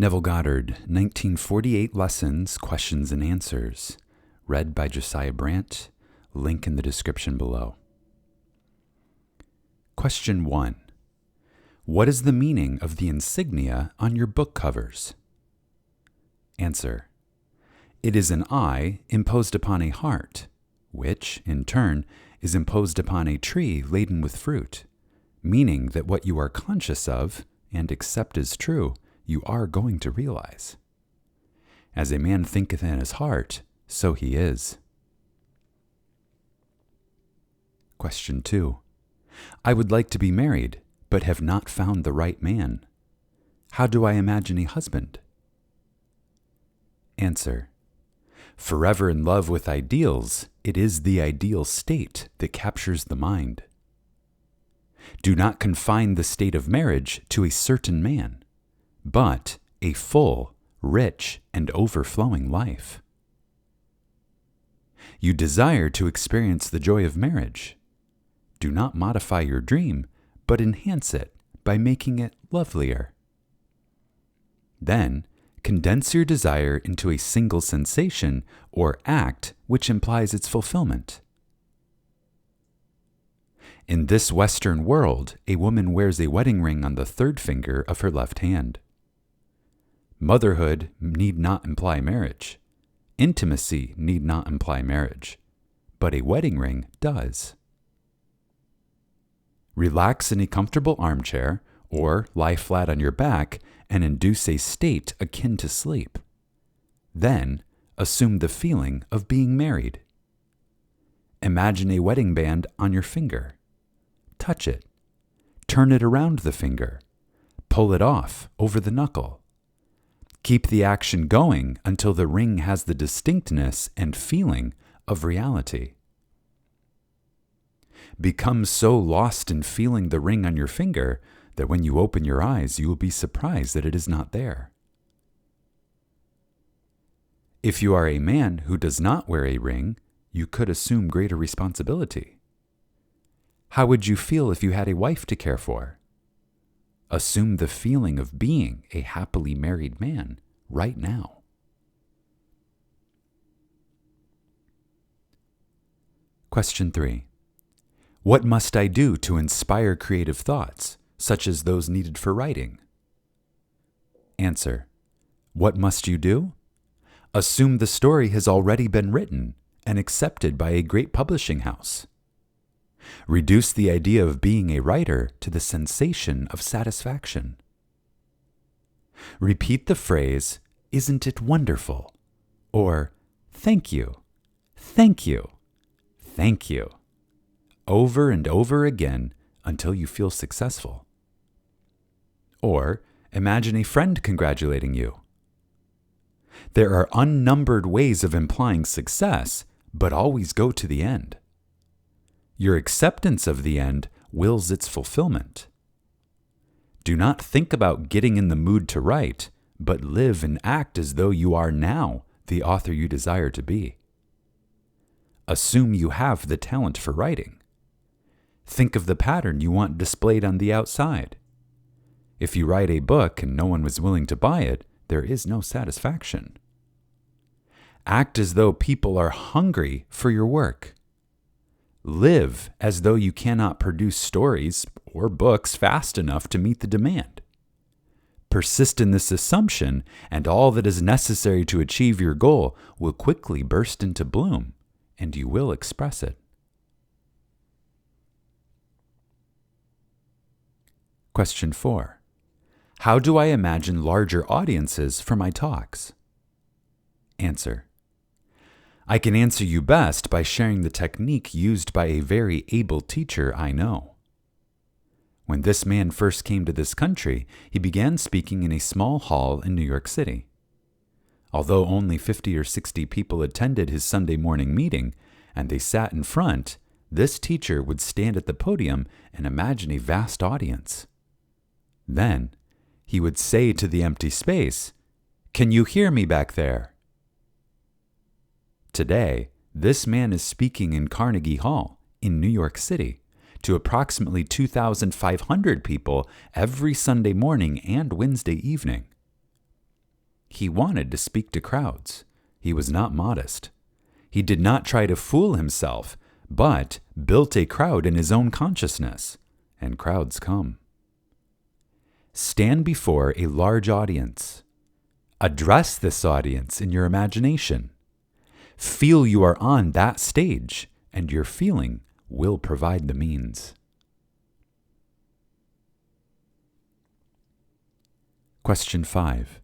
Neville Goddard, 1948 Lessons, Questions and Answers. Read by Josiah Brandt. Link in the description below. Question 1. What is the meaning of the insignia on your book covers? Answer. It is an eye imposed upon a heart, which, in turn, is imposed upon a tree laden with fruit, meaning that what you are conscious of and accept as true, you are going to realize. As a man thinketh in his heart, so he is. Question 2. I would like to be married, but have not found the right man. How do I imagine a husband? Answer. Forever in love with ideals, it is the ideal state that captures the mind. Do not confine the state of marriage to a certain man, but a full, rich, and overflowing life. You desire to experience the joy of marriage. Do not modify your dream, but enhance it by making it lovelier. Then, condense your desire into a single sensation or act which implies its fulfillment. In this Western world, a woman wears a wedding ring on the third finger of her left hand. Motherhood need not imply marriage. Intimacy need not imply marriage. But a wedding ring does. Relax in a comfortable armchair or lie flat on your back and induce a state akin to sleep. Then, assume the feeling of being married. Imagine a wedding band on your finger. Touch it. Turn it around the finger. Pull it off over the knuckle. Keep the action going until the ring has the distinctness and feeling of reality. Become so lost in feeling the ring on your finger that when you open your eyes, you will be surprised that it is not there. If you are a man who does not wear a ring, you could assume greater responsibility. How would you feel if you had a wife to care for? Assume the feeling of being a happily married man right now. Question 3. What must I do to inspire creative thoughts, such as those needed for writing? Answer. What must you do? Assume the story has already been written and accepted by a great publishing house. Reduce the idea of being a writer to the sensation of satisfaction. Repeat the phrase, "Isn't it wonderful?" or "Thank you, thank you, thank you," over and over again until you feel successful. Or imagine a friend congratulating you. There are unnumbered ways of implying success, but always go to the end. Your acceptance of the end wills its fulfillment. Do not think about getting in the mood to write, but live and act as though you are now the author you desire to be. Assume you have the talent for writing. Think of the pattern you want displayed on the outside. If you write a book and no one was willing to buy it, there is no satisfaction. Act as though people are hungry for your work. Live as though you cannot produce stories or books fast enough to meet the demand. Persist in this assumption, and all that is necessary to achieve your goal will quickly burst into bloom, and you will express it. Question 4. How do I imagine larger audiences for my talks? Answer. I can answer you best by sharing the technique used by a very able teacher I know. When this man first came to this country, he began speaking in a small hall in New York City. Although only 50 or 60 people attended his Sunday morning meeting, and they sat in front, this teacher would stand at the podium and imagine a vast audience. Then, he would say to the empty space, "Can you hear me back there?" Today, this man is speaking in Carnegie Hall in New York City to approximately 2,500 people every Sunday morning and Wednesday evening. He wanted to speak to crowds. He was not modest. He did not try to fool himself, but built a crowd in his own consciousness, and crowds come. Stand before a large audience. Address this audience in your imagination. Feel you are on that stage, and your feeling will provide the means. Question 5.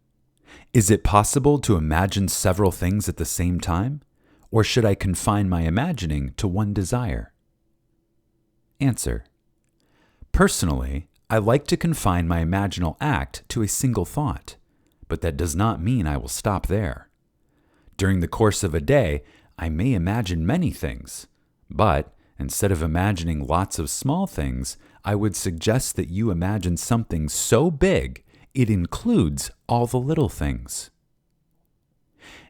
Is it possible to imagine several things at the same time, or should I confine my imagining to one desire? Answer. Personally, I like to confine my imaginal act to a single thought, but that does not mean I will stop there. During the course of a day, I may imagine many things, but instead of imagining lots of small things, I would suggest that you imagine something so big it includes all the little things.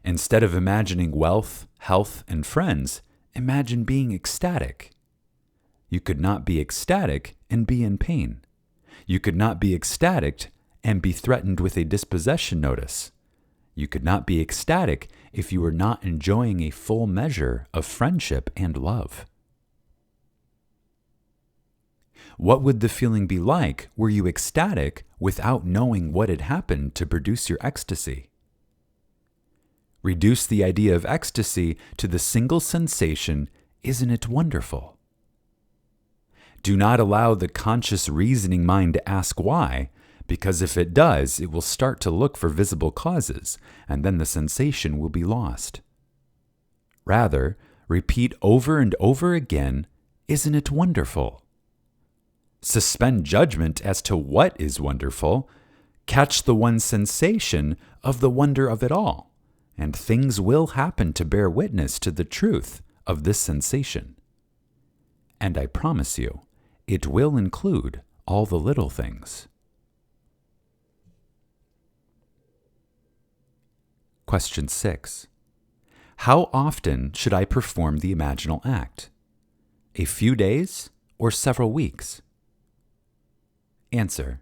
Instead of imagining wealth, health, and friends, imagine being ecstatic. You could not be ecstatic and be in pain. You could not be ecstatic and be threatened with a dispossession notice. You could not be ecstatic if you were not enjoying a full measure of friendship and love. What would the feeling be like were you ecstatic without knowing what had happened to produce your ecstasy? Reduce the idea of ecstasy to the single sensation, isn't it wonderful? Do not allow the conscious reasoning mind to ask why, because if it does, it will start to look for visible causes, and then the sensation will be lost. Rather, repeat over and over again, isn't it wonderful? Suspend judgment as to what is wonderful, catch the one sensation of the wonder of it all, and things will happen to bear witness to the truth of this sensation. And I promise you, it will include all the little things. Question 6. How often should I perform the imaginal act? A few days or several weeks? Answer.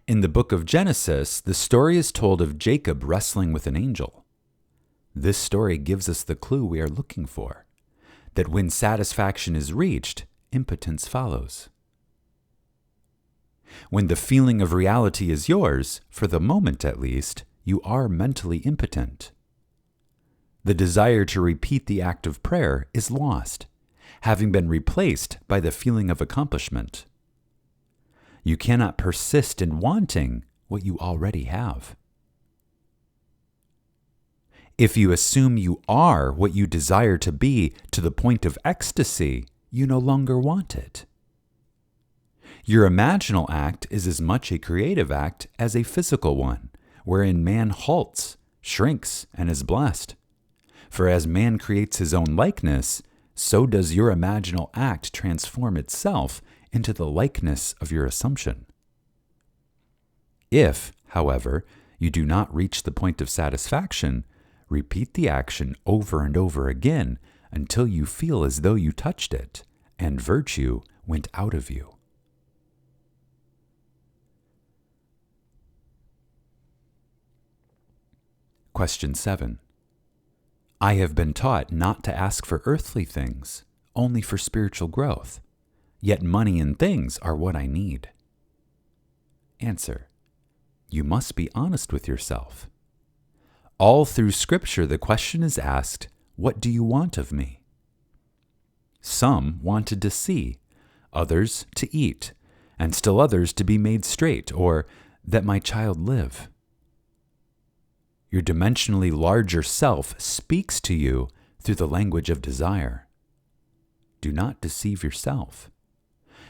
In the book of Genesis, the story is told of Jacob wrestling with an angel. This story gives us the clue we are looking for, that when satisfaction is reached, impotence follows. When the feeling of reality is yours, for the moment at least, you are mentally impotent. The desire to repeat the act of prayer is lost, having been replaced by the feeling of accomplishment. You cannot persist in wanting what you already have. If you assume you are what you desire to be to the point of ecstasy, you no longer want it. Your imaginal act is as much a creative act as a physical one, wherein man halts, shrinks, and is blessed. For as man creates his own likeness, so does your imaginal act transform itself into the likeness of your assumption. If, however, you do not reach the point of satisfaction, repeat the action over and over again until you feel as though you touched it and virtue went out of you. Question 7. I have been taught not to ask for earthly things, only for spiritual growth. Yet money and things are what I need. Answer. You must be honest with yourself. All through Scripture, the question is asked, what do you want of me? Some wanted to see, others to eat, and still others to be made straight, or that my child live. Your dimensionally larger self speaks to you through the language of desire. Do not deceive yourself.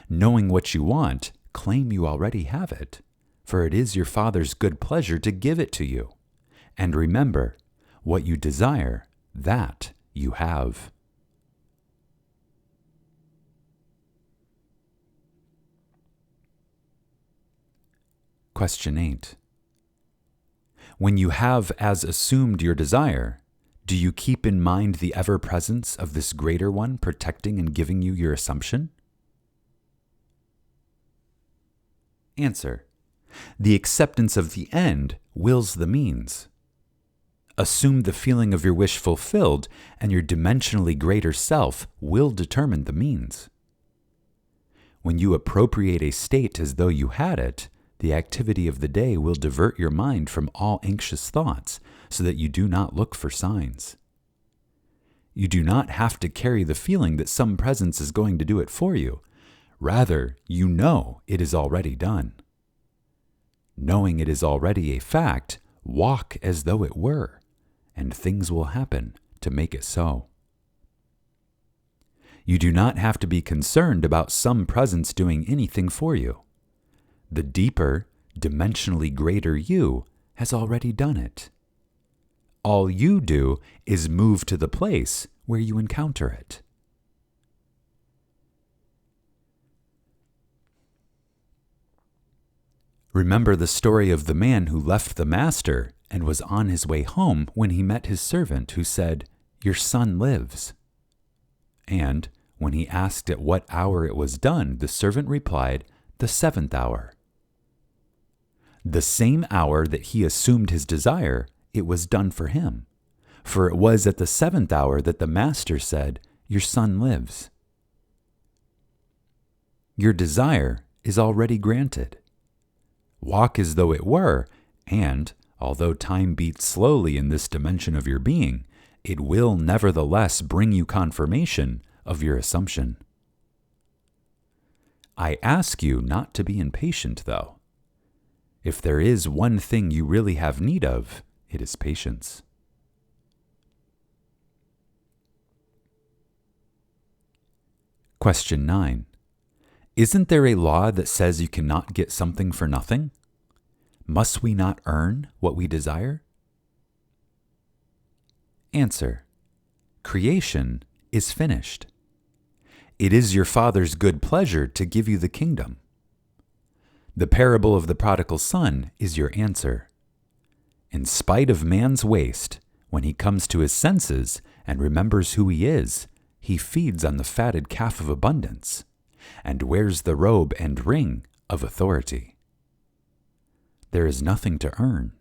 Knowing what you want, claim you already have it, for it is your Father's good pleasure to give it to you. And remember, what you desire, that you have. Question 8. When you have as assumed your desire, do you keep in mind the ever-presence of this greater one protecting and giving you your assumption? Answer. The acceptance of the end wills the means. Assume the feeling of your wish fulfilled, and your dimensionally greater self will determine the means. When you appropriate a state as though you had it, the activity of the day will divert your mind from all anxious thoughts so that you do not look for signs. You do not have to carry the feeling that some presence is going to do it for you. Rather, you know it is already done. Knowing it is already a fact, walk as though it were, and things will happen to make it so. You do not have to be concerned about some presence doing anything for you. The deeper, dimensionally greater you has already done it. All you do is move to the place where you encounter it. Remember the story of the man who left the master and was on his way home when he met his servant who said, "Your son lives." And when he asked at what hour it was done, the servant replied, "The 7th hour." The same hour that he assumed his desire, it was done for him. For it was at the 7th hour that the master said, "Your son lives." Your desire is already granted. Walk as though it were, and, although time beats slowly in this dimension of your being, it will nevertheless bring you confirmation of your assumption. I ask you not to be impatient, though. If there is one thing you really have need of, it is patience. Question 9. Isn't there a law that says you cannot get something for nothing? Must we not earn what we desire? Answer. Creation is finished. It is your Father's good pleasure to give you the kingdom. The parable of the prodigal son is your answer. In spite of man's waste, when he comes to his senses and remembers who he is, he feeds on the fatted calf of abundance and wears the robe and ring of authority. There is nothing to earn.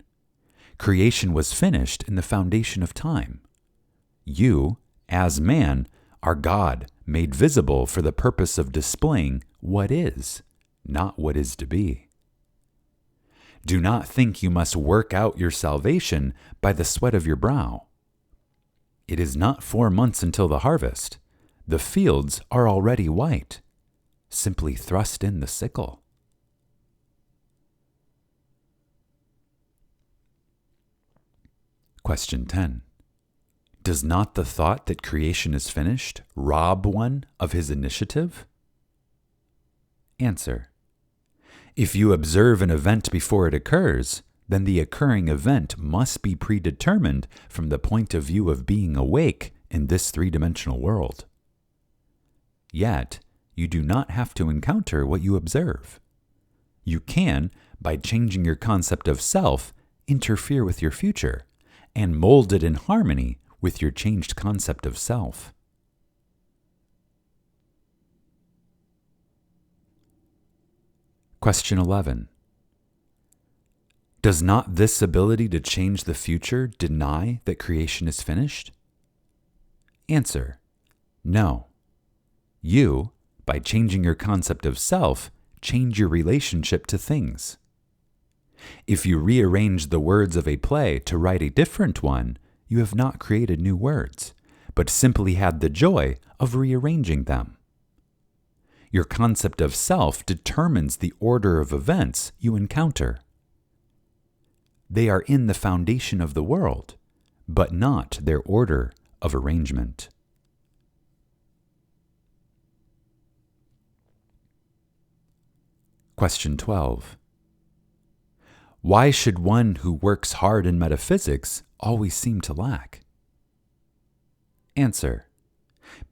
Creation was finished in the foundation of time. You, as man, are God made visible for the purpose of displaying what is, not what is to be. Do not think you must work out your salvation by the sweat of your brow. It is not 4 months until the harvest. The fields are already white. Simply thrust in the sickle. Question 10. Does not the thought that creation is finished rob one of his initiative? Answer. If you observe an event before it occurs, then the occurring event must be predetermined from the point of view of being awake in this three-dimensional world. Yet, you do not have to encounter what you observe. You can, by changing your concept of self, interfere with your future and mold it in harmony with your changed concept of self. Question 11. Does not this ability to change the future deny that creation is finished? Answer. No. You, by changing your concept of self, change your relationship to things. If you rearrange the words of a play to write a different one, you have not created new words, but simply had the joy of rearranging them. Your concept of self determines the order of events you encounter. They are in the foundation of the world, but not their order of arrangement. Question 12. Why should one who works hard in metaphysics always seem to lack? Answer.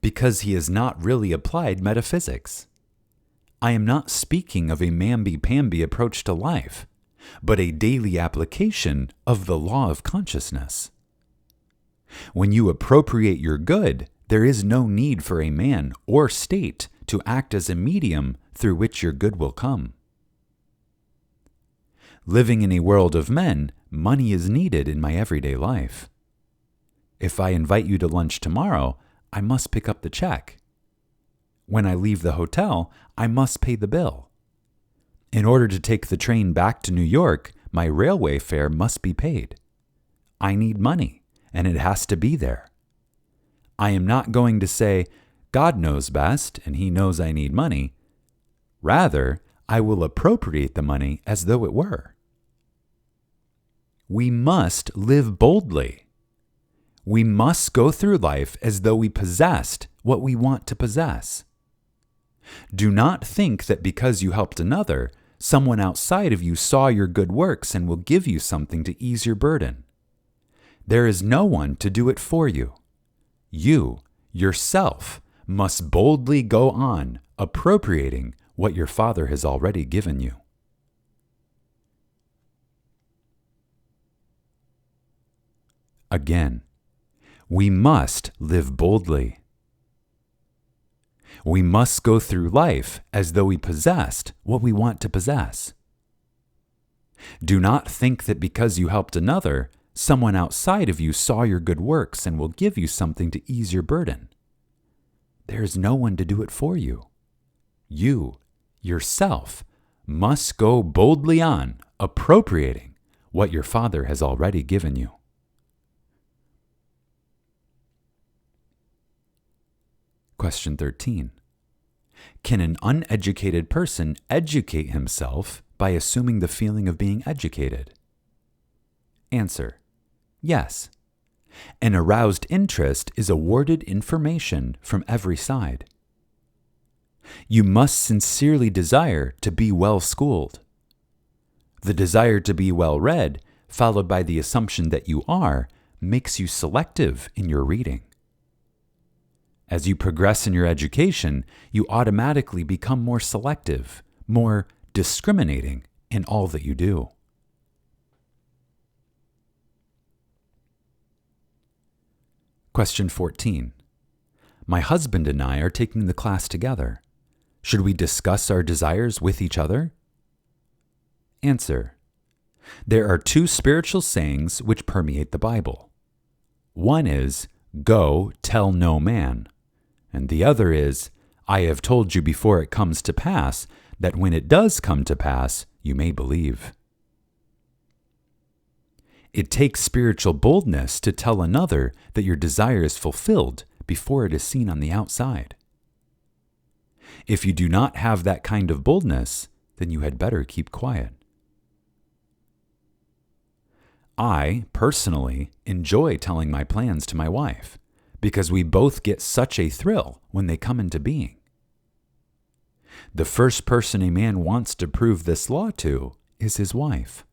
Because he has not really applied metaphysics. I am not speaking of a mamby-pamby approach to life, but a daily application of the law of consciousness. When you appropriate your good, there is no need for a man or state to act as a medium through which your good will come. Living in a world of men, money is needed in my everyday life. If I invite you to lunch tomorrow, I must pick up the check. When I leave the hotel, I must pay the bill. In order to take the train back to New York, my railway fare must be paid. I need money, and it has to be there. I am not going to say, God knows best, and He knows I need money. Rather, I will appropriate the money as though it were. We must live boldly. We must go through life as though we possessed what we want to possess. Do not think that because you helped another, someone outside of you saw your good works and will give you something to ease your burden. There is no one to do it for you. You, yourself, must boldly go on appropriating what your Father has already given you. Again, we must live boldly. We must go through life as though we possessed what we want to possess. Do not think that because you helped another, someone outside of you saw your good works and will give you something to ease your burden. There is no one to do it for you. You, yourself, must go boldly on appropriating what your Father has already given you. Question 13. Can an uneducated person educate himself by assuming the feeling of being educated? Answer. Yes. An aroused interest is awarded information from every side. You must sincerely desire to be well schooled. The desire to be well read, followed by the assumption that you are, makes you selective in your reading. As you progress in your education, you automatically become more selective, more discriminating in all that you do. Question 14. My husband and I are taking the class together. Should we discuss our desires with each other? Answer. There are two spiritual sayings which permeate the Bible. One is, "Go, tell no man," and the other is, "I have told you before it comes to pass, that when it does come to pass, you may believe." It takes spiritual boldness to tell another that your desire is fulfilled before it is seen on the outside. If you do not have that kind of boldness, then you had better keep quiet. I, personally, enjoy telling my plans to my wife, because we both get such a thrill when they come into being. The first person a man wants to prove this law to is his wife.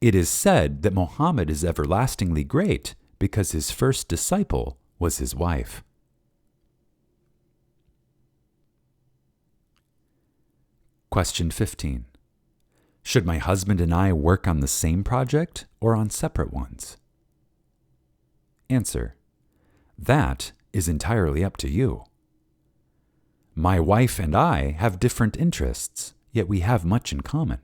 It is said that Muhammad is everlastingly great because his first disciple was his wife. Question 15. Should my husband and I work on the same project or on separate ones? Answer. That is entirely up to you. My wife and I have different interests, yet we have much in common.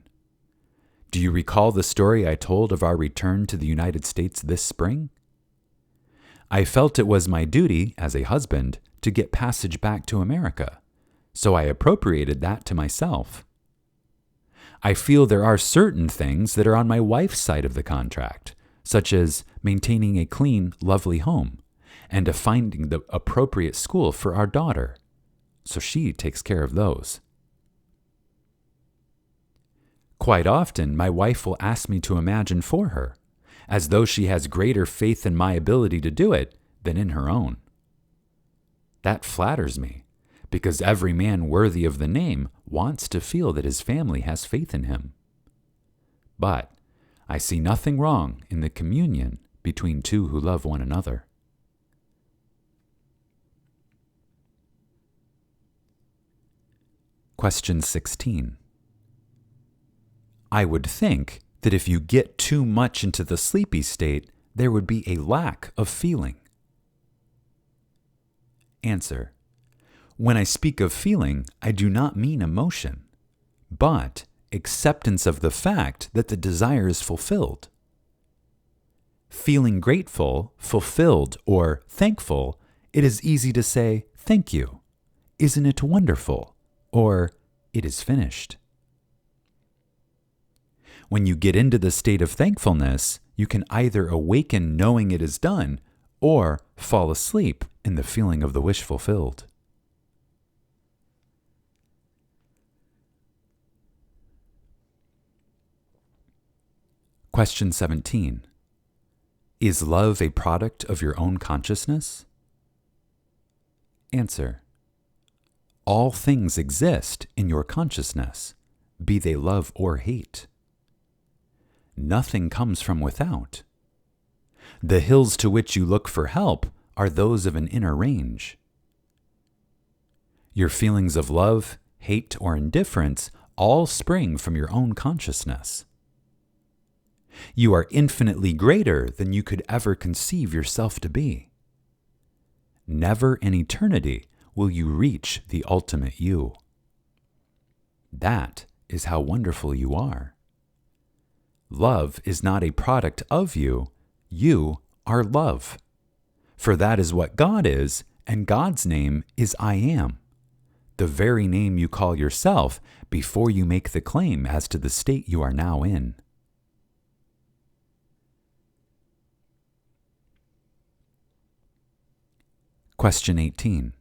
Do you recall the story I told of our return to the United States this spring? I felt it was my duty, as a husband, to get passage back to America, so I appropriated that to myself. I feel there are certain things that are on my wife's side of the contract, such as maintaining a clean, lovely home, and finding the appropriate school for our daughter, so she takes care of those. Quite often, my wife will ask me to imagine for her, as though she has greater faith in my ability to do it than in her own. That flatters me, because every man worthy of the name wants to feel that his family has faith in him. But I see nothing wrong in the communion between two who love one another. Question 16. I would think that if you get too much into the sleepy state, there would be a lack of feeling. Answer. When I speak of feeling, I do not mean emotion, but acceptance of the fact that the desire is fulfilled. Feeling grateful, fulfilled, or thankful, it is easy to say, "Thank you. Isn't it wonderful?" Or, "It is finished." When you get into the state of thankfulness, you can either awaken knowing it is done or fall asleep in the feeling of the wish fulfilled. Question 17. Is love a product of your own consciousness? Answer. All things exist in your consciousness, be they love or hate. Nothing comes from without. The hills to which you look for help are those of an inner range. Your feelings of love, hate, or indifference all spring from your own consciousness. You are infinitely greater than you could ever conceive yourself to be. Never in eternity will you reach the ultimate you. That is how wonderful you are. Love is not a product of you. You are love. For that is what God is, and God's name is I Am, the very name you call yourself before you make the claim as to the state you are now in. Question 18.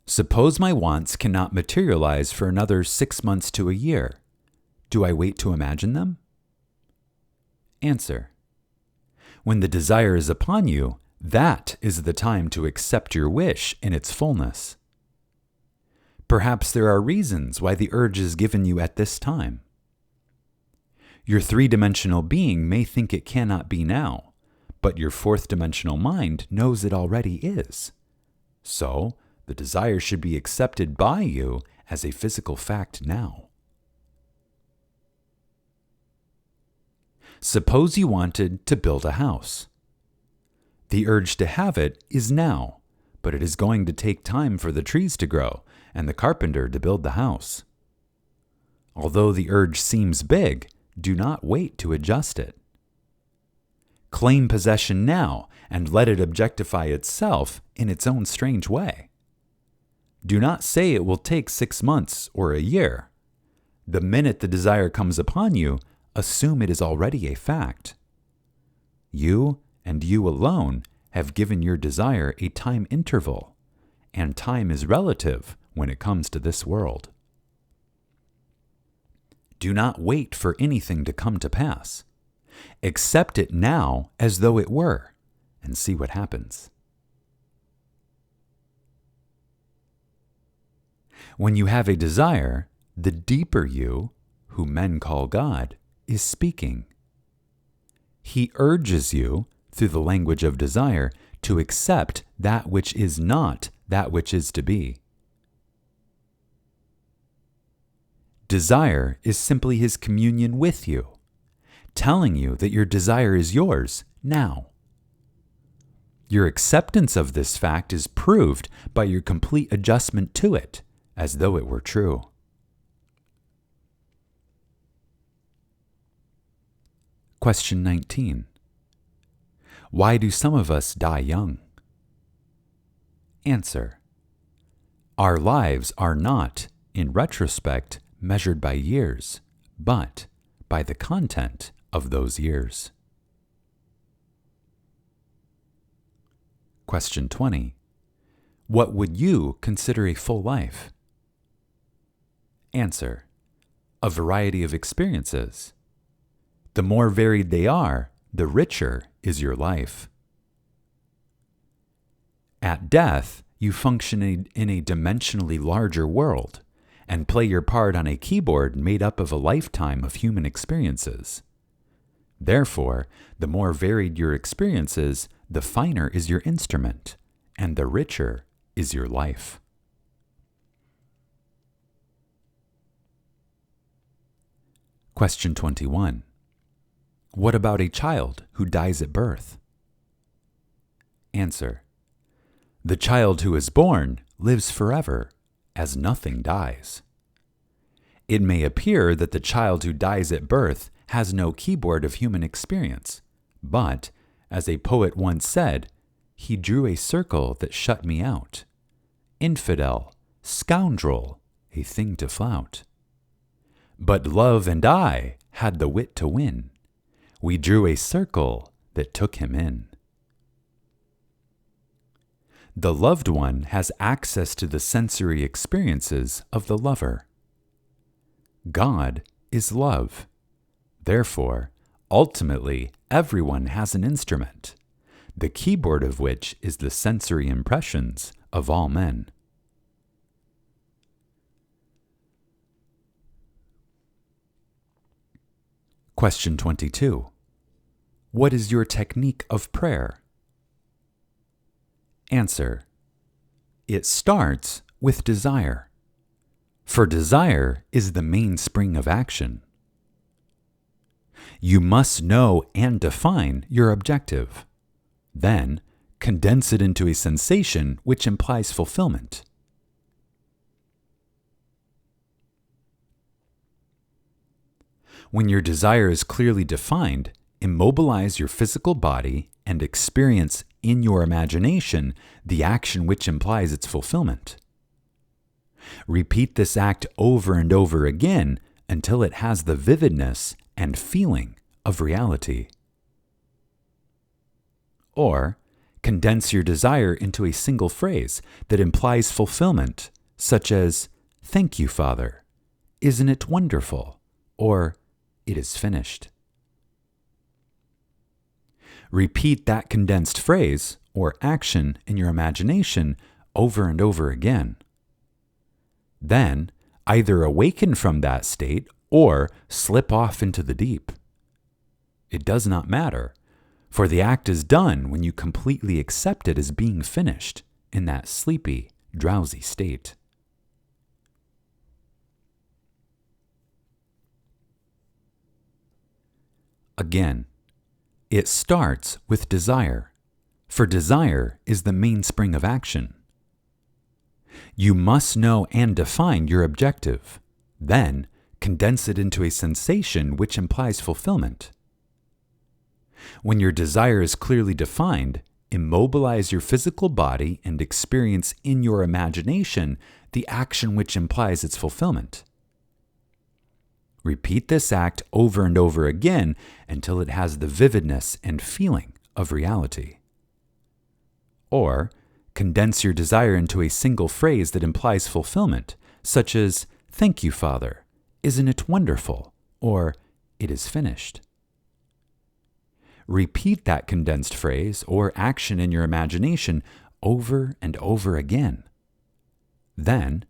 Suppose my wants cannot materialize for another 6 months to a year. Do I wait to imagine them? Answer. When the desire is upon you, that is the time to accept your wish in its fullness. Perhaps there are reasons why the urge is given you at this time. Your three-dimensional being may think it cannot be now, but your fourth-dimensional mind knows it already is. So, the desire should be accepted by you as a physical fact now. Suppose you wanted to build a house. The urge to have it is now, but it is going to take time for the trees to grow and the carpenter to build the house. Although the urge seems big, do not wait to adjust it. Claim possession now and let it objectify itself in its own strange way. Do not say it will take 6 months or a year. The minute the desire comes upon you, assume it is already a fact. You and you alone have given your desire a time interval, and time is relative when it comes to this world. Do not wait for anything to come to pass. Accept it now as though it were, and see what happens. When you have a desire, the deeper you, who men call God, is speaking. He urges you, through the language of desire, to accept that which is not that which is to be. Desire is simply his communion with you, telling you that your desire is yours now. Your acceptance of this fact is proved by your complete adjustment to it, as though it were true. Question 19. Why do some of us die young? Answer. Our lives are not, in retrospect, measured by years, but by the content of those years. Question 20. What would you consider a full life? Answer. A variety of experiences. The more varied they are, the richer is your life. At death, you function in a dimensionally larger world and play your part on a keyboard made up of a lifetime of human experiences. Therefore, the more varied your experiences, the finer is your instrument, and the richer is your life. Question 21. What about a child who dies at birth? Answer. The child who is born lives forever, as nothing dies. It may appear that the child who dies at birth has no keyboard of human experience, but, as a poet once said, he drew a circle that shut me out. Infidel, scoundrel, a thing to flout. But love and I had the wit to win. We drew a circle that took him in. The loved one has access to the sensory experiences of the lover. God is love. Therefore, ultimately, everyone has an instrument, the keyboard of which is the sensory impressions of all men. Question 22. What is your technique of prayer? Answer. It starts with desire, for desire is the mainspring of action. You must know and define your objective, then condense it into a sensation which implies fulfillment. When your desire is clearly defined, immobilize your physical body and experience in your imagination the action which implies its fulfillment. Repeat this act over and over again until it has the vividness and feeling of reality. Or, condense your desire into a single phrase that implies fulfillment, such as, "Thank you, Father. Isn't it wonderful?" Or, "It is finished." Repeat that condensed phrase or action in your imagination over and over again. Then, either awaken from that state or slip off into the deep. It does not matter, for the act is done when you completely accept it as being finished in that sleepy, drowsy state. Again, it starts with desire, for desire is the mainspring of action. You must know and define your objective, then condense it into a sensation which implies fulfillment. When your desire is clearly defined, immobilize your physical body and experience in your imagination the action which implies its fulfillment. Repeat this act over and over again until it has the vividness and feeling of reality. Or, condense your desire into a single phrase that implies fulfillment, such as, "Thank you, Father. Isn't it wonderful?" Or, "It is finished." Repeat that condensed phrase or action in your imagination over and over again. Then,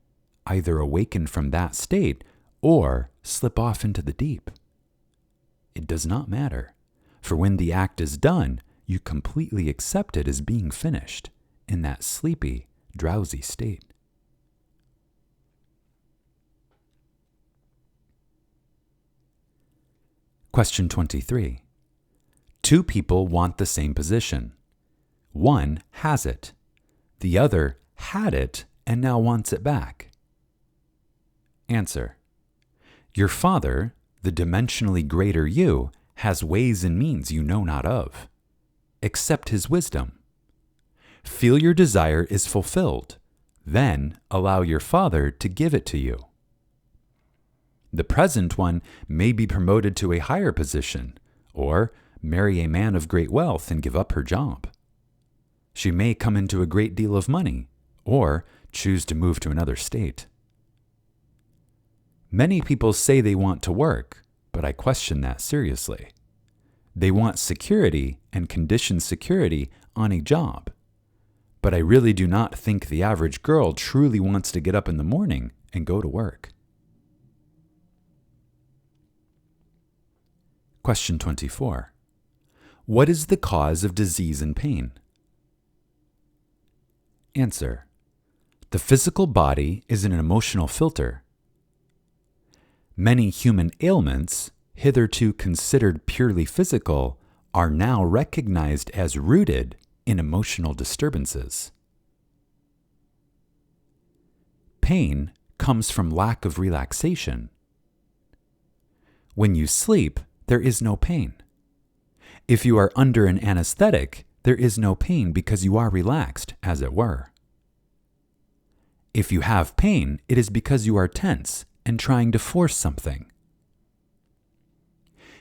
either awaken from that state or slip off into the deep. It does not matter, for when the act is done, you completely accept it as being finished in that sleepy, drowsy state. Question 23. Two people want the same position. One has it. The other had it and now wants it back. Answer. Your father, the dimensionally greater you, has ways and means you know not of. Accept his wisdom. Feel your desire is fulfilled. Then allow your father to give it to you. The present one may be promoted to a higher position, or marry a man of great wealth and give up her job. She may come into a great deal of money, or choose to move to another state. Many people say they want to work, but I question that seriously. They want security and conditioned security on a job. But I really do not think the average girl truly wants to get up in the morning and go to work. Question 24. What is the cause of disease and pain? Answer. The physical body is an emotional filter. Many human ailments, hitherto considered purely physical, are now recognized as rooted in emotional disturbances. Pain comes from lack of relaxation, When you sleep, there is no pain. If you are under an anesthetic, there is no pain because you are relaxed, as it were. If you have pain, it is because you are tense and trying to force something.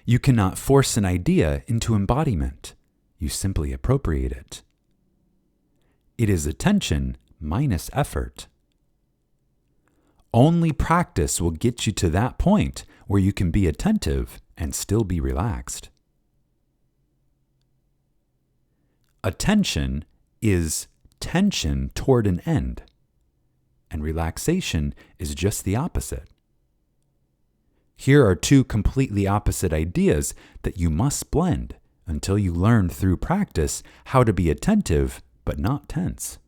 You cannot force an idea into embodiment. You simply appropriate it. It is attention minus effort. Only practice will get you to that point where you can be attentive and still be relaxed. Attention is tension toward an end, and relaxation is just the opposite. Here are two completely opposite ideas that you must blend until you learn through practice how to be attentive but not tense.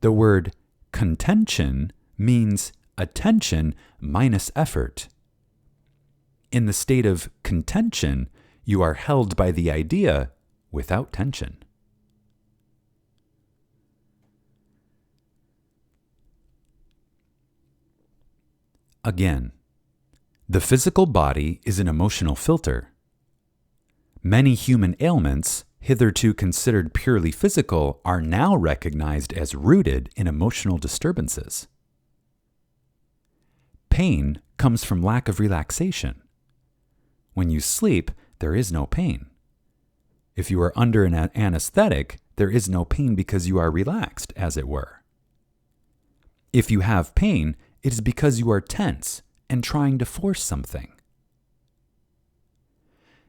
The word contention means attention minus effort. In the state of contention, you are held by the idea without tension. Again, the physical body is an emotional filter. Many human ailments, hitherto considered purely physical, are now recognized as rooted in emotional disturbances. Pain comes from lack of relaxation. When you sleep, there is no pain. If you are under an anesthetic, there is no pain because you are relaxed, as it were. If you have pain, it is because you are tense and trying to force something.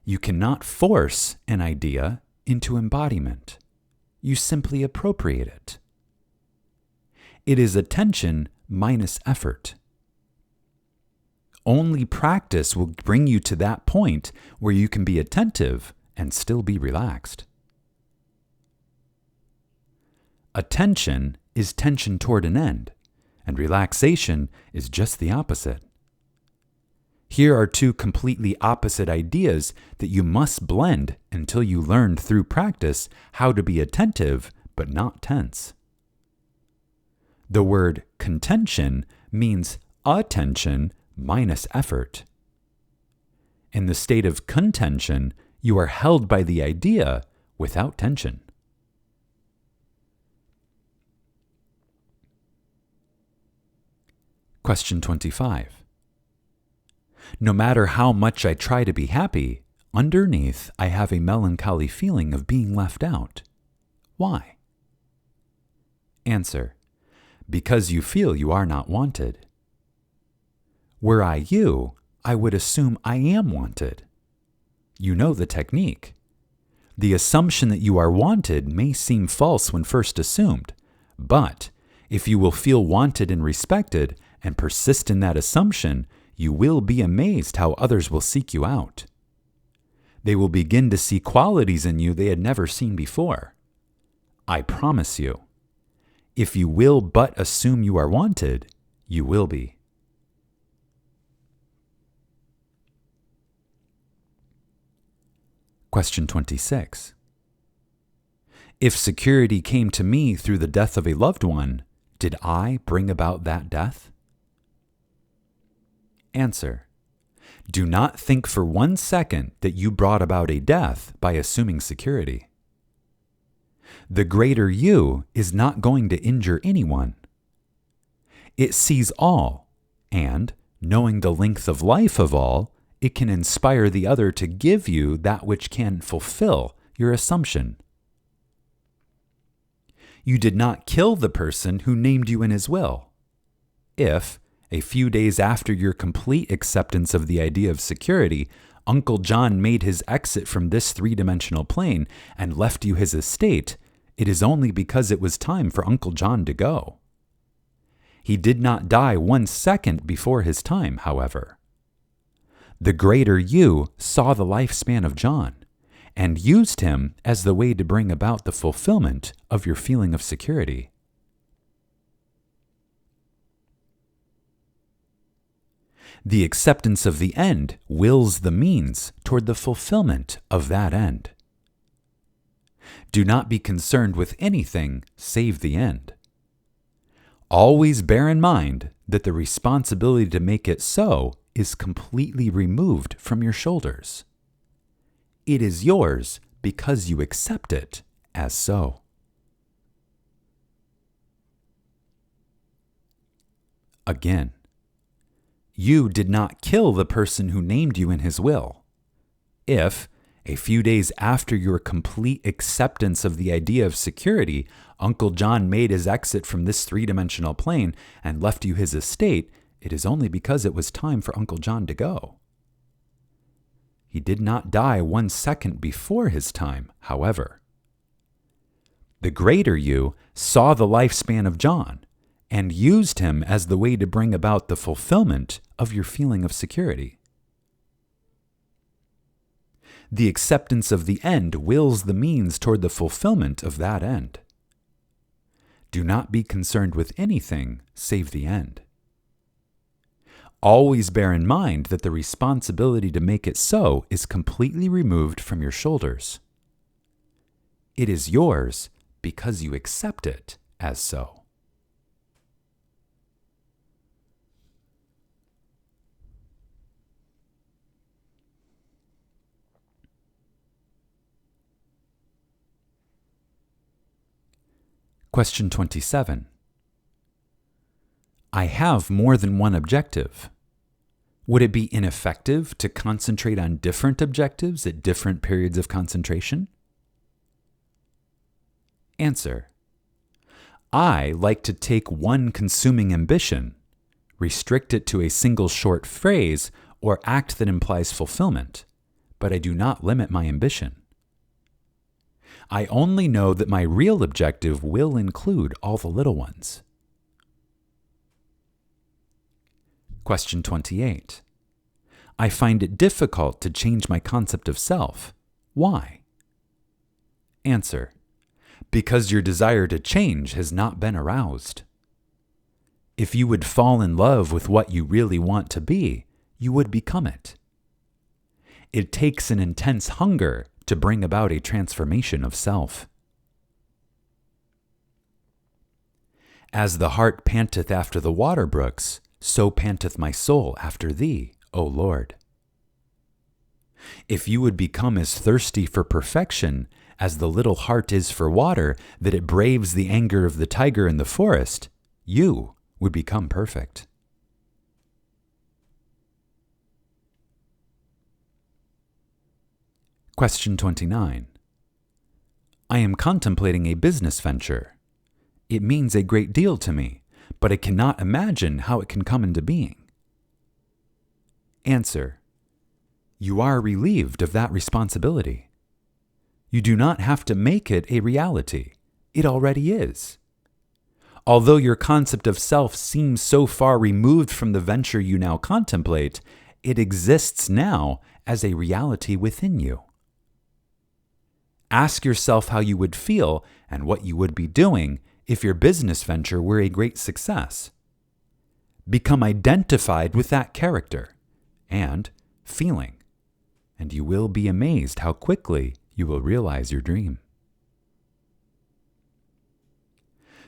You cannot force an idea into embodiment. You simply appropriate it. It is attention minus effort. Only practice will bring you to that point where you can be attentive and still be relaxed. Attention is tension toward an end, and relaxation is just the opposite. Here are two completely opposite ideas that you must blend until you learn through practice how to be attentive but not tense. The word contention means attention minus effort. In the state of contention, you are held by the idea without tension. Question 25. No matter how much I try to be happy, underneath I have a melancholy feeling of being left out. Why? Answer: because you feel you are not wanted. Were I you, I would assume I am wanted. You know the technique. The assumption that you are wanted may seem false when first assumed, but if you will feel wanted and respected and persist in that assumption, you will be amazed how others will seek you out. They will begin to see qualities in you they had never seen before. I promise you, if you will but assume you are wanted, you will be. Question 26. If security came to me through the death of a loved one, did I bring about that death? Answer: do not think for 1 second that you brought about a death by assuming security. The greater you is not going to injure anyone. It sees all, and, knowing the length of life of all, it can inspire the other to give you that which can fulfill your assumption. You did not kill the person who named you in his will. If, a few days after your complete acceptance of the idea of security, Uncle John made his exit from this three-dimensional plane and left you his estate, it is only because it was time for Uncle John to go. He did not die 1 second before his time, however. The greater you saw the lifespan of John and used him as the way to bring about the fulfillment of your feeling of security. The acceptance of the end wills the means toward the fulfillment of that end. Do not be concerned with anything save the end. Always bear in mind that the responsibility to make it so is completely removed from your shoulders. It is yours because you accept it as so. Again, you did not kill the person who named you in his will. If, a few days after your complete acceptance of the idea of security, Uncle John made his exit from this three-dimensional plane and left you his estate, it is only because it was time for Uncle John to go. He did not die 1 second before his time, however. The greater you saw the lifespan of John and used him as the way to bring about the fulfillment of your feeling of security. The acceptance of the end wills the means toward the fulfillment of that end. Do not be concerned with anything save the end. Always bear in mind that the responsibility to make it so is completely removed from your shoulders. It is yours because you accept it as so. Question 27. I have more than one objective. Would it be ineffective to concentrate on different objectives at different periods of concentration? Answer. I like to take one consuming ambition, restrict it to a single short phrase or act that implies fulfillment, but I do not limit my ambition. I only know that my real objective will include all the little ones. Question 28. I find it difficult to change my concept of self. Why? Answer. Because your desire to change has not been aroused. If you would fall in love with what you really want to be, you would become it. It takes an intense hunger to bring about a transformation of self. As the hart panteth after the water brooks, so panteth my soul after thee, O Lord. If you would become as thirsty for perfection as the little hart is for water, that it braves the anger of the tiger in the forest, you would become perfect. Question 29. I am contemplating a business venture. It means a great deal to me, but I cannot imagine how it can come into being. Answer. You are relieved of that responsibility. You do not have to make it a reality. It already is. Although your concept of self seems so far removed from the venture you now contemplate, it exists now as a reality within you. Ask yourself how you would feel and what you would be doing if your business venture were a great success. Become identified with that character and feeling, and you will be amazed how quickly you will realize your dream.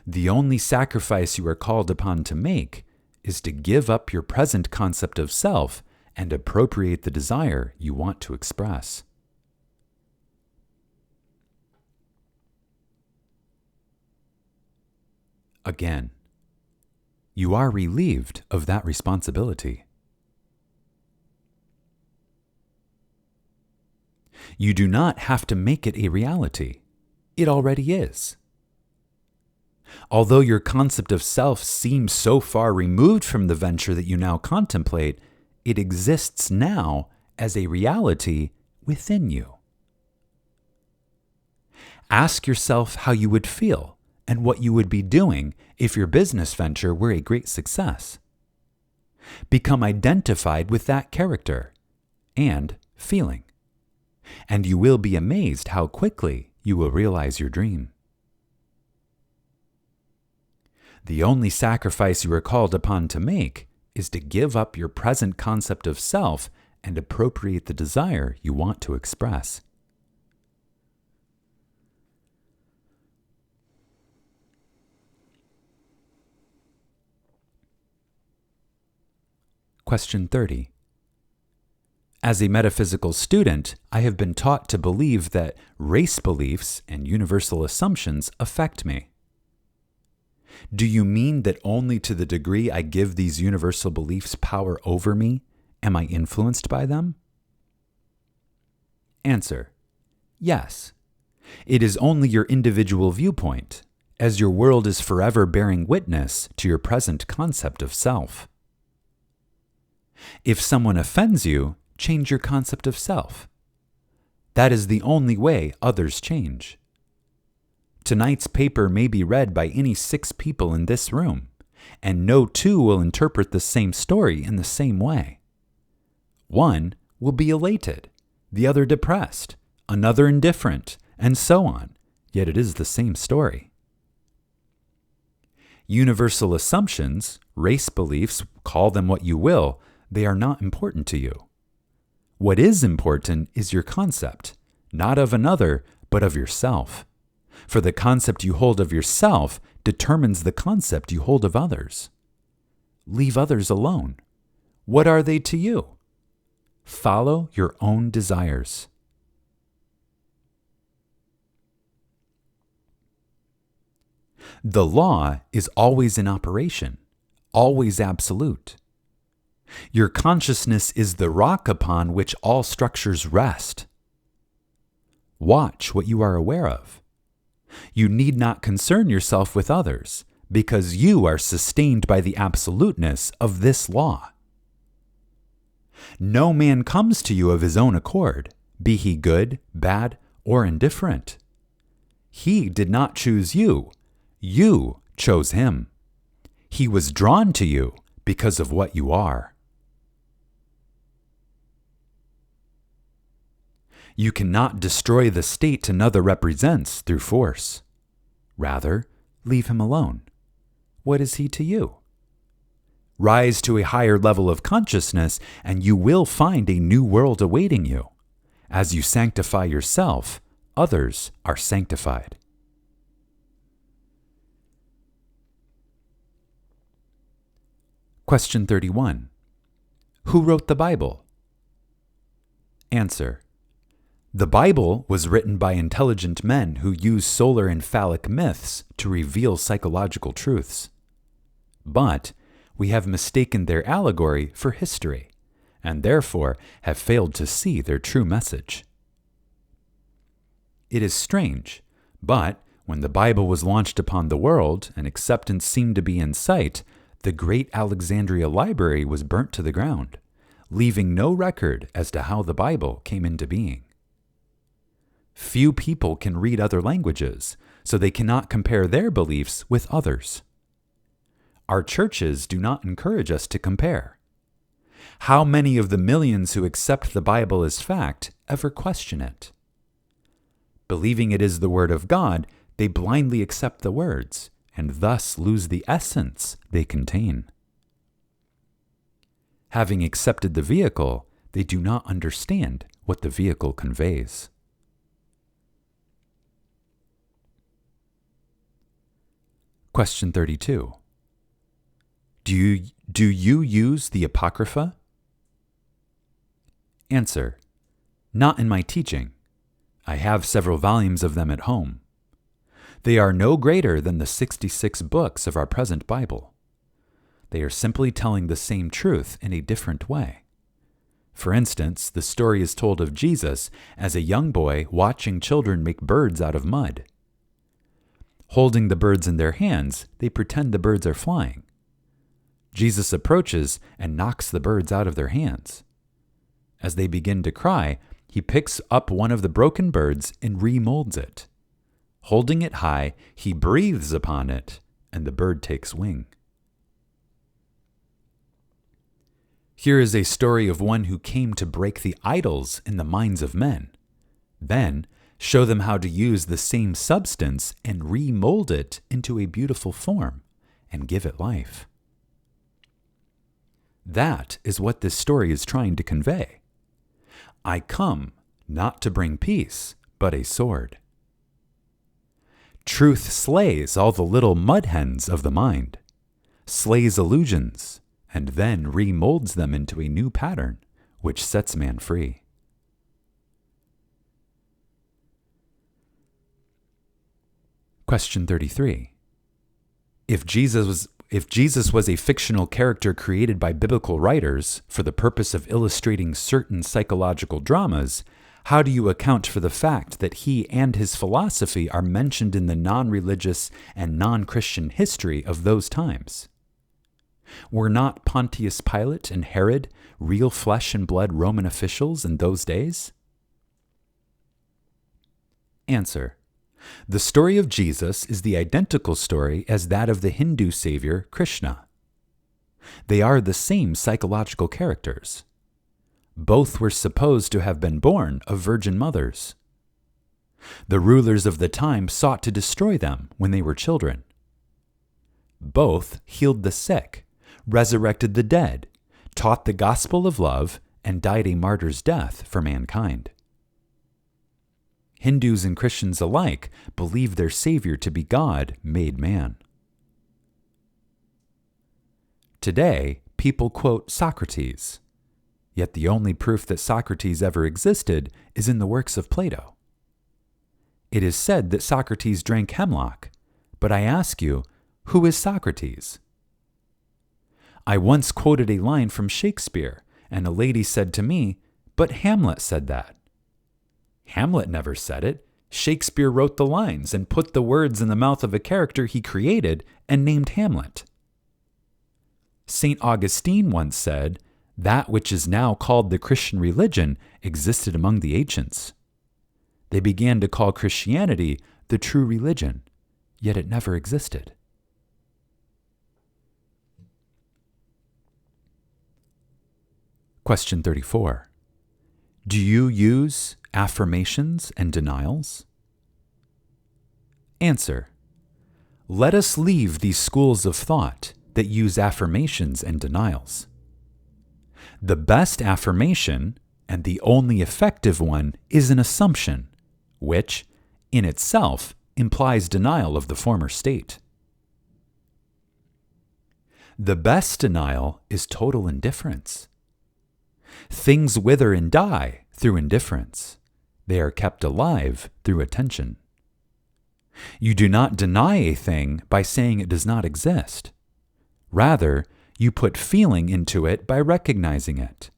The only sacrifice you are called upon to make is to give up your present concept of self and appropriate the desire you want to express. Again, you are relieved of that responsibility. You do not have to make it a reality. It already is. Although your concept of self seems so far removed from the venture that you now contemplate, it exists now as a reality within you. Ask yourself how you would feel and what you would be doing if your business venture were a great success. Become identified with that character and feeling, and you will be amazed how quickly you will realize your dream. The only sacrifice you are called upon to make is to give up your present concept of self and appropriate the desire you want to express. Question 30. As a metaphysical student, I have been taught to believe that race beliefs and universal assumptions affect me. Do you mean that only to the degree I give these universal beliefs power over me, am I influenced by them? Answer: yes. It is only your individual viewpoint, as your world is forever bearing witness to your present concept of self. If someone offends you, change your concept of self. That is the only way others change. Tonight's paper may be read by any 6 people in this room, and no 2 will interpret the same story in the same way. One will be elated, the other depressed, another indifferent, and so on, yet it is the same story. Universal assumptions, race beliefs, call them what you will, they are not important to you. What is important is your concept, not of another, but of yourself. For the concept you hold of yourself determines the concept you hold of others. Leave others alone. What are they to you? Follow your own desires. The law is always in operation, always absolute. Your consciousness is the rock upon which all structures rest. Watch what you are aware of. You need not concern yourself with others, because you are sustained by the absoluteness of this law. No man comes to you of his own accord, be he good, bad, or indifferent. He did not choose you. You chose him. He was drawn to you because of what you are. You cannot destroy the state another represents through force. Rather, leave him alone. What is he to you? Rise to a higher level of consciousness, and you will find a new world awaiting you. As you sanctify yourself, others are sanctified. Question 31. Who wrote the Bible? Answer: the Bible was written by intelligent men who use solar and phallic myths to reveal psychological truths. But we have mistaken their allegory for history, and therefore have failed to see their true message. It is strange, but when the Bible was launched upon the world and acceptance seemed to be in sight, the great Alexandria Library was burnt to the ground, leaving no record as to how the Bible came into being. Few people can read other languages, so they cannot compare their beliefs with others. Our churches do not encourage us to compare. How many of the millions who accept the Bible as fact ever question it? Believing it is the Word of God, they blindly accept the words, and thus lose the essence they contain. Having accepted the vehicle, they do not understand what the vehicle conveys. Question 32. Do you use the Apocrypha? Answer: not in my teaching. I have several volumes of them at home. They are no greater than the 66 books of our present Bible. They are simply telling the same truth in a different way. For instance, the story is told of Jesus as a young boy watching children make birds out of mud. Holding the birds in their hands, they pretend the birds are flying. Jesus approaches and knocks the birds out of their hands. As they begin to cry, he picks up one of the broken birds and remolds it. Holding it high, he breathes upon it, and the bird takes wing. Here is a story of one who came to break the idols in the minds of men. Then, show them how to use the same substance and remold it into a beautiful form and give it life. That is what this story is trying to convey. I come not to bring peace, but a sword. Truth slays all the little mud hens of the mind, slays illusions, and then remolds them into a new pattern, which sets man free. Question 33. If Jesus was a fictional character created by biblical writers for the purpose of illustrating certain psychological dramas, how do you account for the fact that he and his philosophy are mentioned in the non-religious and non-Christian history of those times? Were not Pontius Pilate and Herod real flesh and blood Roman officials in those days? Answer. The story of Jesus is the identical story as that of the Hindu savior Krishna. They are the same psychological characters. Both were supposed to have been born of virgin mothers. The rulers of the time sought to destroy them when they were children. Both healed the sick, resurrected the dead, taught the gospel of love, and died a martyr's death for mankind. Hindus and Christians alike believe their Savior to be God made man. Today, people quote Socrates, yet the only proof that Socrates ever existed is in the works of Plato. It is said that Socrates drank hemlock, but I ask you, who is Socrates? I once quoted a line from Shakespeare, and a lady said to me, "But Hamlet said that." Hamlet never said it. Shakespeare wrote the lines and put the words in the mouth of a character he created and named Hamlet. St. Augustine once said, "That which is now called the Christian religion existed among the ancients. They began to call Christianity the true religion, yet it never existed." Question 34. Do you use affirmations and denials? Answer. Let us leave these schools of thought that use affirmations and denials. The best affirmation, and the only effective one, is an assumption, which, in itself, implies denial of the former state. The best denial is total indifference. Things wither and die through indifference. They are kept alive through attention. You do not deny a thing by saying it does not exist. Rather, you put feeling into it by recognizing it.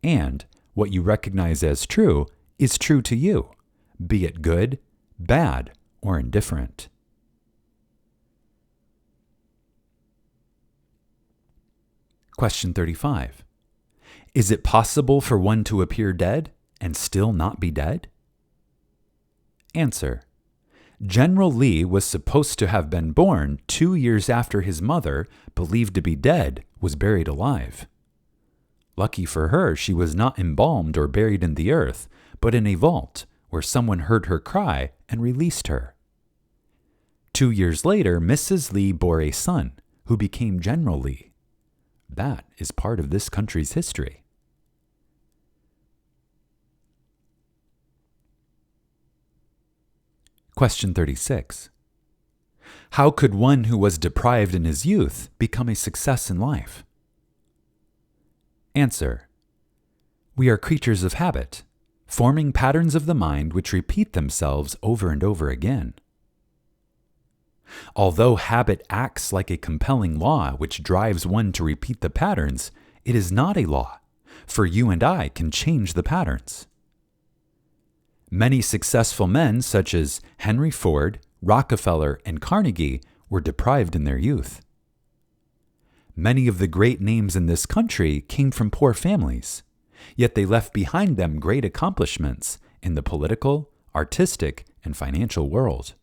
And what you recognize as true is true to you, be it good, bad, or indifferent. Question 35. Is it possible for one to appear dead and still not be dead? Answer. General Lee was supposed to have been born 2 years after his mother, believed to be dead, was buried alive. Lucky for her, she was not embalmed or buried in the earth, but in a vault where someone heard her cry and released her. 2 years later, Mrs. Lee bore a son who became General Lee. That is part of this country's history. Question 36. How could one who was deprived in his youth become a success in life? Answer. We are creatures of habit, forming patterns of the mind which repeat themselves over and over again. Although habit acts like a compelling law which drives one to repeat the patterns, it is not a law, for you and I can change the patterns. Many successful men, such as Henry Ford, Rockefeller, and Carnegie, were deprived in their youth. Many of the great names in this country came from poor families, yet they left behind them great accomplishments in the political, artistic, and financial world.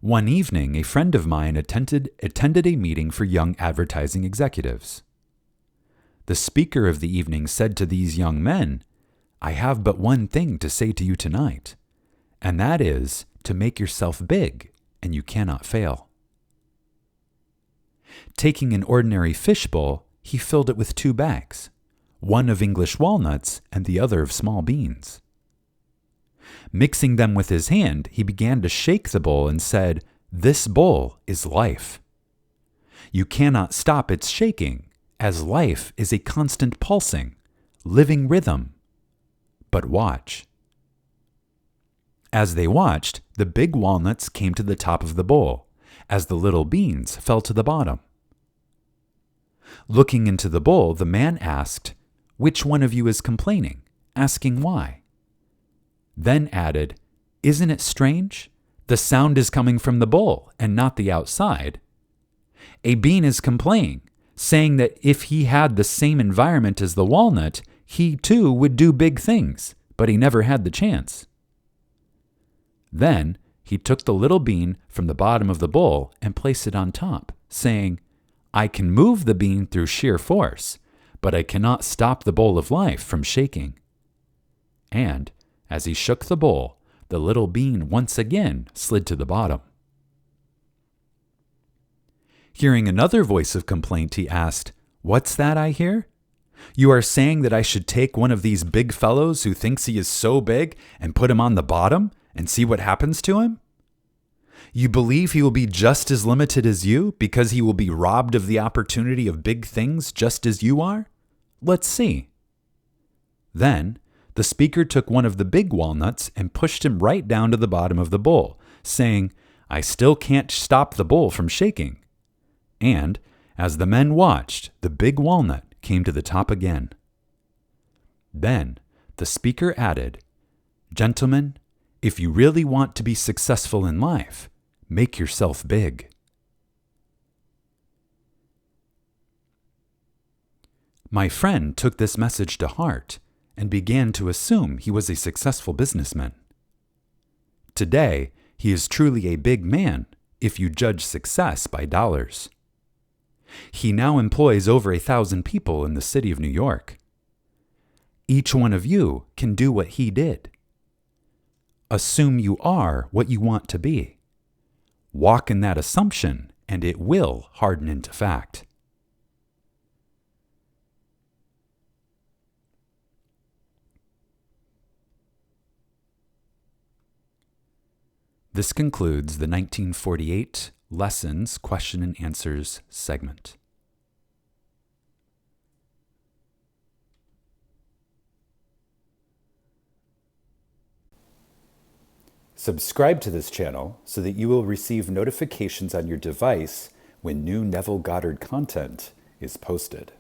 One evening, a friend of mine attended a meeting for young advertising executives. The speaker of the evening said to these young men, "I have but one thing to say to you tonight, and that is to make yourself big, and you cannot fail." Taking an ordinary fishbowl, he filled it with 2 bags, one of English walnuts and the other of small beans. Mixing them with his hand, he began to shake the bowl and said, "This bowl is life. You cannot stop its shaking, as life is a constant pulsing, living rhythm. But watch. As they watched, the big walnuts came to the top of the bowl, as the little beans fell to the bottom. Looking into the bowl, the man asked, "Which one of you is complaining?" asking why. Then added, "Isn't it strange? The sound is coming from the bowl and not the outside." A bean is complaining, saying that if he had the same environment as the walnut, he too would do big things, but he never had the chance. Then he took the little bean from the bottom of the bowl and placed it on top, saying, "I can move the bean through sheer force, but I cannot stop the bowl of life from shaking." And as he shook the bowl, the little bean once again slid to the bottom. Hearing another voice of complaint, he asked, "What's that I hear? You are saying that I should take one of these big fellows who thinks he is so big and put him on the bottom and see what happens to him? You believe he will be just as limited as you because he will be robbed of the opportunity of big things just as you are? Let's see." Then the speaker took one of the big walnuts and pushed him right down to the bottom of the bowl, saying, "I still can't stop the bowl from shaking." And as the men watched, the big walnut came to the top again. Then the speaker added, "Gentlemen, if you really want to be successful in life, make yourself big." My friend took this message to heart and began to assume he was a successful businessman. Today, he is truly a big man if you judge success by dollars. He now employs over 1,000 people in the city of New York. Each one of you can do what he did. Assume you are what you want to be. Walk in that assumption, and it will harden into fact. This concludes the 1948 Lessons, Question and Answers segment. Subscribe to this channel so that you will receive notifications on your device when new Neville Goddard content is posted.